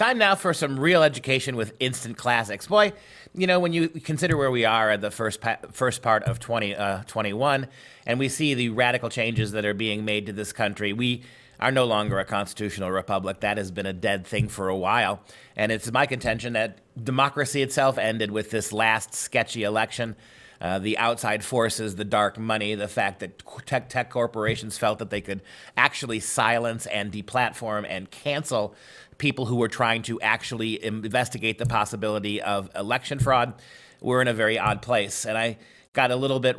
time now for some real education with instant classics. Boy, when you consider where we are at the first part of 2021, and we see the radical changes that are being made to this country, we are no longer a constitutional republic. That has been a dead thing for a while. And it's my contention that democracy itself ended with this last sketchy election. The outside forces, the dark money, the fact that tech corporations felt that they could actually silence and deplatform and cancel people who were trying to actually investigate the possibility of election fraud. We're in a very odd place. And I got a little bit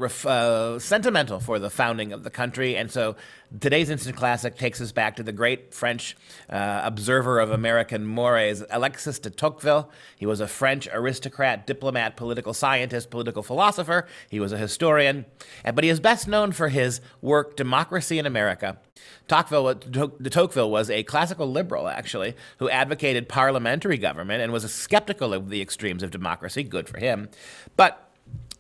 sentimental for the founding of the country. And so today's Instant Classic takes us back to the great French observer of American mores, Alexis de Tocqueville. He was a French aristocrat, diplomat, political scientist, political philosopher. He was a historian, but he is best known for his work, Democracy in America. De Tocqueville was a classical liberal, actually, who advocated parliamentary government and was skeptical of the extremes of democracy. Good for him. But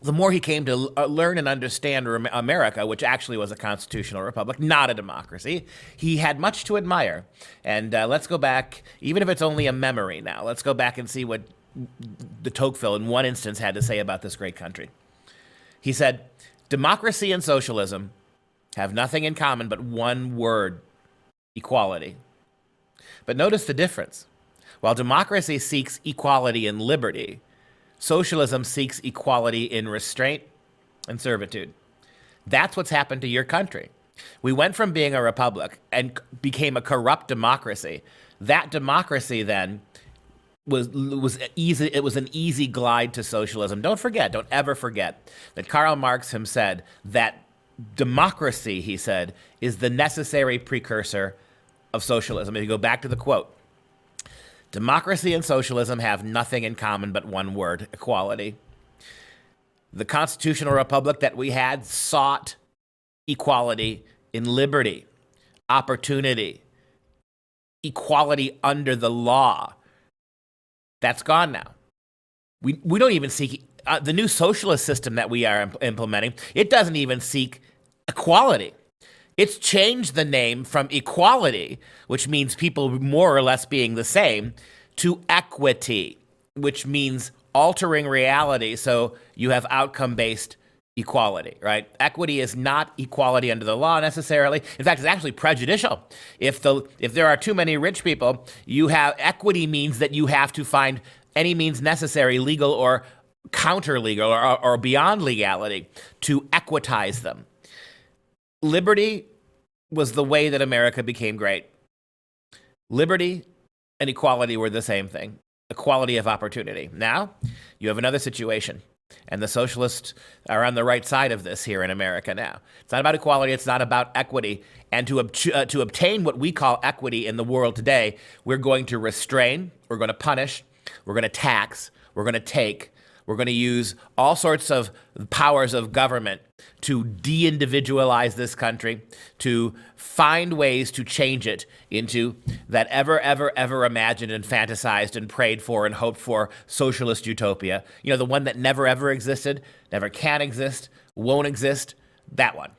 the more he came to learn and understand America, which actually was a constitutional republic, not a democracy, he had much to admire. And let's go back, even if it's only a memory now, let's go back and see what de Tocqueville, in one instance, had to say about this great country. He said, "Democracy and socialism have nothing in common but one word: equality." But notice the difference. While democracy seeks equality and liberty, socialism seeks equality in restraint and servitude. That's what's happened to your country. We went from being a republic and became a corrupt democracy. That democracy then was easy. It was an easy glide to socialism. Don't ever forget that Karl Marx him said that democracy, he said, is the necessary precursor of socialism. If you go back to the quote, democracy and socialism have nothing in common but one word: equality. The constitutional republic that we had sought equality in liberty, opportunity, equality under the law. That's gone now. We don't even seek the new socialist system that we are implementing. It doesn't even seek equality. It's changed the name from equality, which means people more or less being the same, to equity, which means altering reality so you have outcome-based equality, right? Equity is not equality under the law necessarily. In fact, it's actually prejudicial. If there are too many rich people, equity means that you have to find any means necessary, legal or counter-legal or beyond legality, to equitize them. Liberty was the way that America became great. Liberty and equality were the same thing, equality of opportunity. Now, you have another situation, and the socialists are on the right side of this here in America now. It's not about equality, it's not about equity. And to obtain what we call equity in the world today, we're going to restrain, we're going to punish, we're going to tax, we're going to take, we're going to use all sorts of powers of government to de-individualize this country, to find ways to change it into that ever imagined and fantasized and prayed for and hoped for socialist utopia. The one that never ever existed, never can exist, won't exist, that one.